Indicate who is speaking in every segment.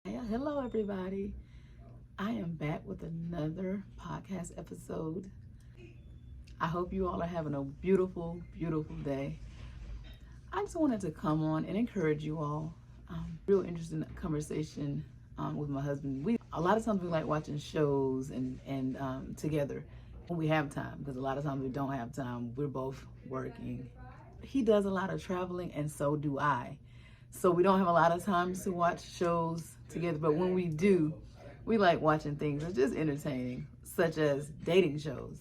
Speaker 1: Hello, everybody. I am back with another podcast episode. I hope you all are having a beautiful, beautiful day. I just wanted to come on and encourage you all. Real interesting conversation with my husband. We a lot of times we like watching shows and together when we have time, because a lot of times we don't have time. We're both working. He does a lot of traveling, and so do I. So we don't have a lot of time to watch shows together, but when we do, we like watching things that's just entertaining, such as dating shows.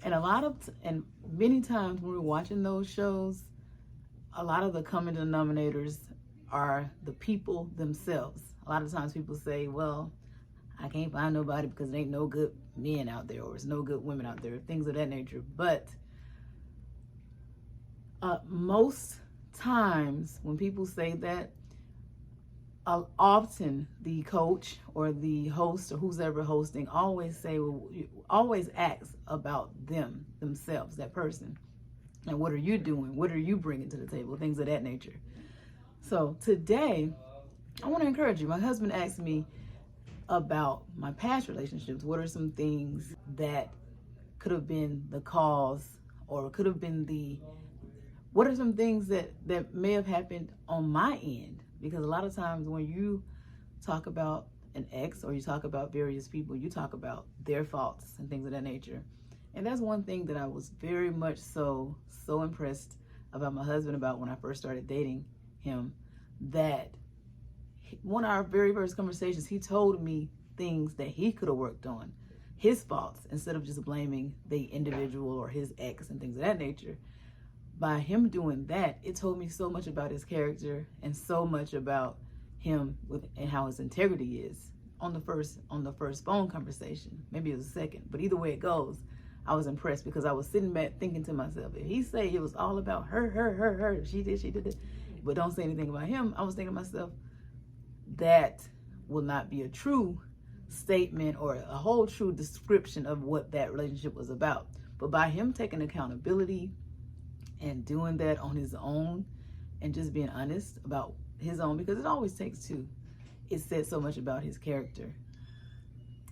Speaker 1: And many times when we're watching those shows, a lot of the common denominators are the people themselves. A lot of times people say, well, I can't find nobody because there ain't no good men out there, or there's no good women out there, things of that nature. But most times when people say that, often the coach or the host or who's ever hosting always asks about themselves, that person, and what are you doing, what are you bringing to the table, things of that nature. So today I want to encourage you. My husband asked me about my past relationships. What are some things that could have been the cause, or could have been what are some things that may have happened on my end? Because a lot of times when you talk about an ex or you talk about various people, you talk about their faults and things of that nature. And that's one thing that I was very much so impressed about my husband about when I first started dating him, that one of our very first conversations, he told me things that he could have worked on, his faults, instead of just blaming the individual or his ex and things of that nature. By him doing that, it told me so much about his character and so much about him and how his integrity is on the first phone conversation. Maybe it was the second, but either way it goes, I was impressed, because I was sitting back thinking to myself, if he say it was all about her, she did it, but don't say anything about him, I was thinking to myself, that will not be a true statement or a whole true description of what that relationship was about. But by him taking accountability and doing that on his own and just being honest about his own, because it always takes two, it said so much about his character.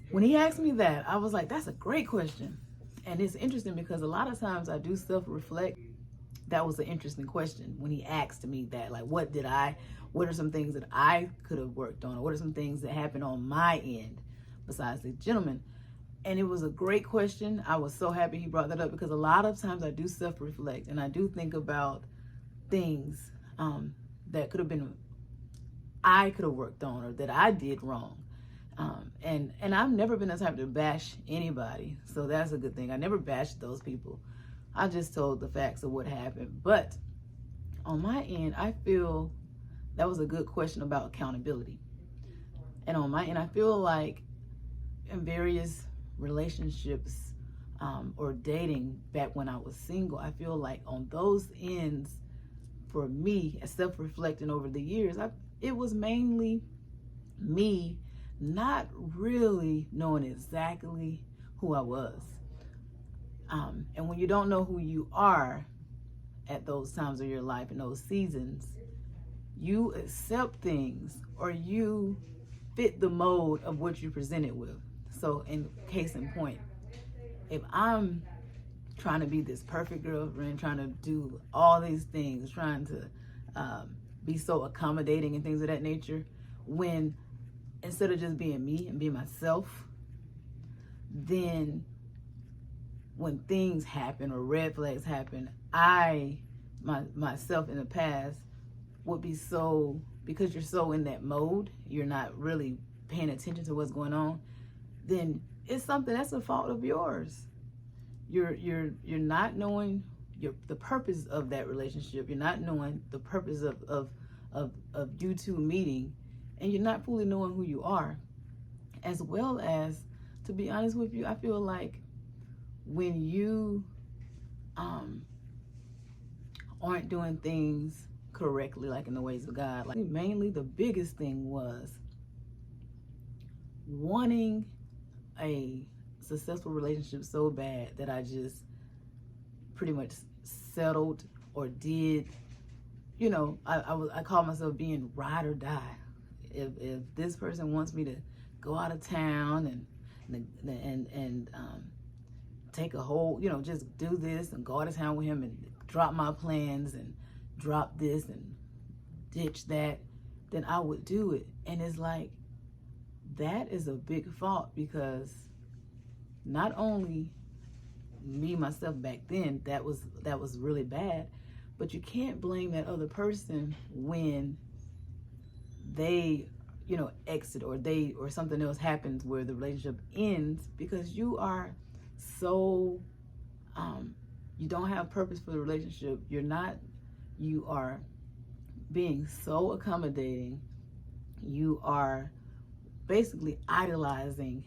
Speaker 1: When he asked me that, I was like, that's a great question. And it's interesting because a lot of times I do self-reflect. That was an interesting question when he asked me that, like, what are some things that I could have worked on, or what are some things that happened on my end besides the gentleman? And it was a great question. I was so happy he brought that up, because a lot of times I do self-reflect and I do think about things that could have been, I could have worked on, or that I did wrong. And I've never been the type to bash anybody. So that's a good thing. I never bashed those people. I just told the facts of what happened. But on my end, I feel that was a good question about accountability. And on my end, I feel like in various relationships or dating back when I was single, I feel like on those ends, for me, as self-reflecting over the years, it was mainly me not really knowing exactly who I was. And when you don't know who you are at those times of your life, in those seasons, you accept things, or you fit the mold of what you're presented with. So in case in point, if I'm trying to be this perfect girlfriend, trying to do all these things, trying to be so accommodating and things of that nature, when instead of just being me and being myself, then when things happen or red flags happen, myself in the past would be so, because you're so in that mode, you're not really paying attention to what's going on, then it's something that's a fault of yours. You're not knowing the purpose of that relationship. You're not knowing the purpose of you two meeting, and you're not fully knowing who you are. As well as, to be honest with you, I feel like when you aren't doing things correctly, like in the ways of God, like mainly the biggest thing was wanting a successful relationship so bad that I just pretty much settled or did, I call myself being ride or die. if this person wants me to go out of town and take a whole, just do this and go out of town with him and drop my plans and drop this and ditch that, then I would do it. And it's like, that is a big fault, because not only me, myself back then, that was really bad, but you can't blame that other person when they, exit, or something else happens where the relationship ends, because you are so, you don't have purpose for the relationship. You are being so accommodating. You are basically idolizing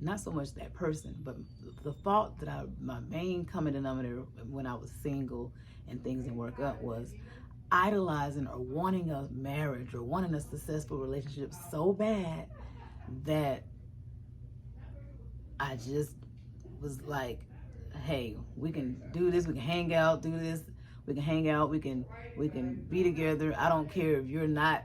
Speaker 1: not so much that person, but the fault that my main common denominator when I was single and things didn't work out was idolizing or wanting a marriage or wanting a successful relationship so bad that I just was like, hey, we can do this, we can hang out, do this, we can hang out, we can be together. I don't care if you're not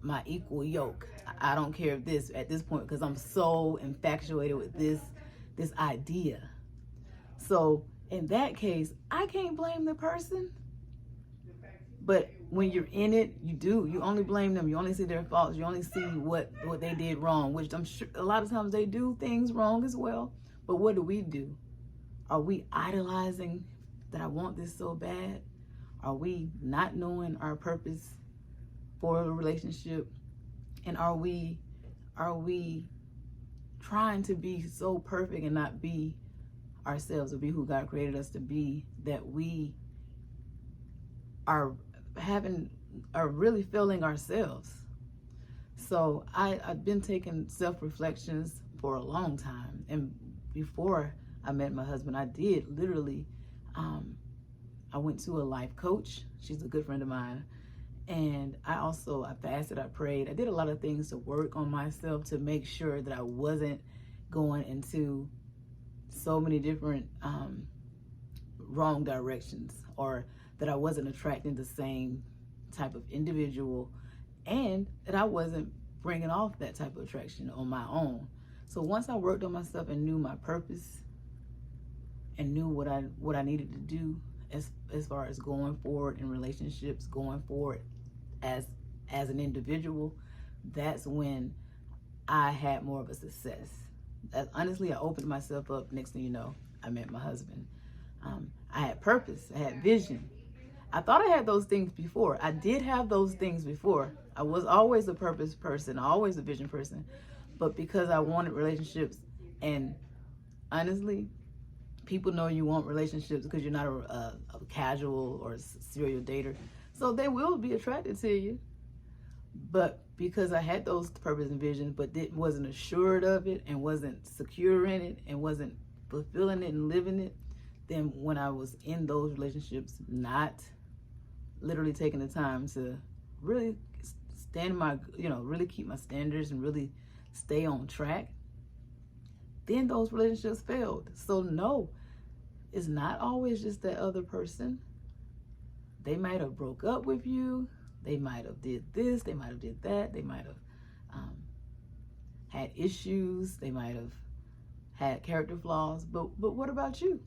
Speaker 1: my equal yoke. I don't care if this at this point, because I'm so infatuated with this idea. So in that case, I can't blame the person. But when you're in it, you only blame them. You only see their faults. You only see what they did wrong, which I'm sure a lot of times they do things wrong as well. But what do? Are we idolizing that I want this so bad? Are we not knowing our purpose for a relationship? And are we trying to be so perfect and not be ourselves, or be who God created us to be, that we are really failing ourselves? So I've been taking self-reflections for a long time, and before I met my husband, I did literally I went to a life coach. She's a good friend of mine. And I fasted, I prayed. I did a lot of things to work on myself to make sure that I wasn't going into so many different wrong directions, or that I wasn't attracting the same type of individual, and that I wasn't bringing off that type of attraction on my own. So once I worked on myself and knew my purpose and knew what I needed to do as far as going forward in relationships, going forward as an individual, that's when I had more of a success. Honestly, I opened myself up. Next thing you know, I met my husband. I had purpose. I had vision. I thought I had those things before. I did have those things before. I was always a purpose person, always a vision person. But because I wanted relationships, and honestly, people know you want relationships because you're not a casual or serial dater. So they will be attracted to you. But because I had those purpose and vision, but wasn't assured of it, and wasn't secure in it, and wasn't fulfilling it and living it, then when I was in those relationships, not literally taking the time to really really keep my standards and really stay on track, then those relationships failed. So no, it's not always just that other person. They might have broke up with you. They might have did this. They might have did that. They might have had issues. They might have had character flaws. But what about you?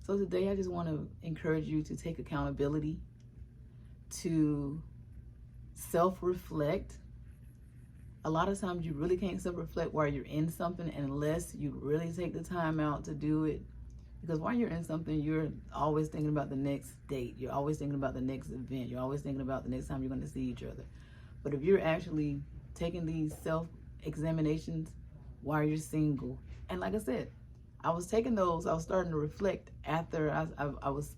Speaker 1: So today I just want to encourage you to take accountability, to self-reflect. A lot of times you really can't self-reflect while you're in something unless you really take the time out to do it. Because while you're in something, you're always thinking about the next date. You're always thinking about the next event. You're always thinking about the next time you're going to see each other. But if you're actually taking these self-examinations while you're single, and like I said, I was taking those, I was starting to reflect after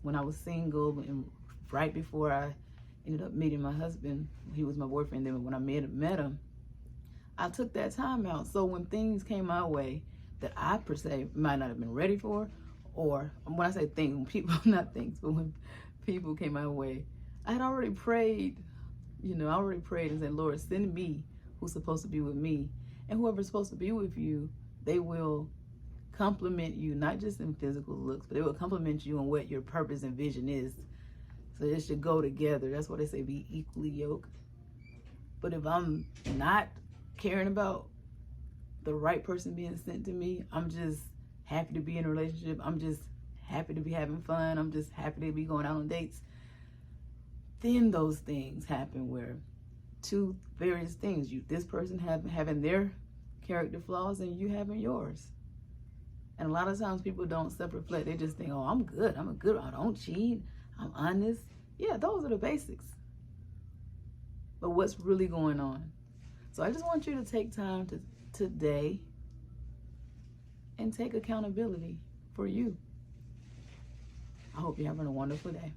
Speaker 1: when I was single, and right before I ended up meeting my husband. He was my boyfriend. Then when I met him, I took that time out. So when things came my way that I per se might not have been ready for, or when I say things, when people, not things, but when people came my way, I had already prayed, and said, Lord, send me who's supposed to be with me. And whoever's supposed to be with you, they will compliment you, not just in physical looks, but they will compliment you on what your purpose and vision is. So it should go together. That's why they say be equally yoked. But if I'm not caring about the right person being sent to me, I'm just happy to be in a relationship, I'm just happy to be having fun, I'm just happy to be going out on dates, then those things happen where two various things, this person having their character flaws and you having yours. And a lot of times people don't self-reflect. They just think, oh, I'm good, I don't cheat, I'm honest. Yeah, those are the basics. But what's really going on? So I just want you to take time today and take accountability for you. I hope you're having a wonderful day.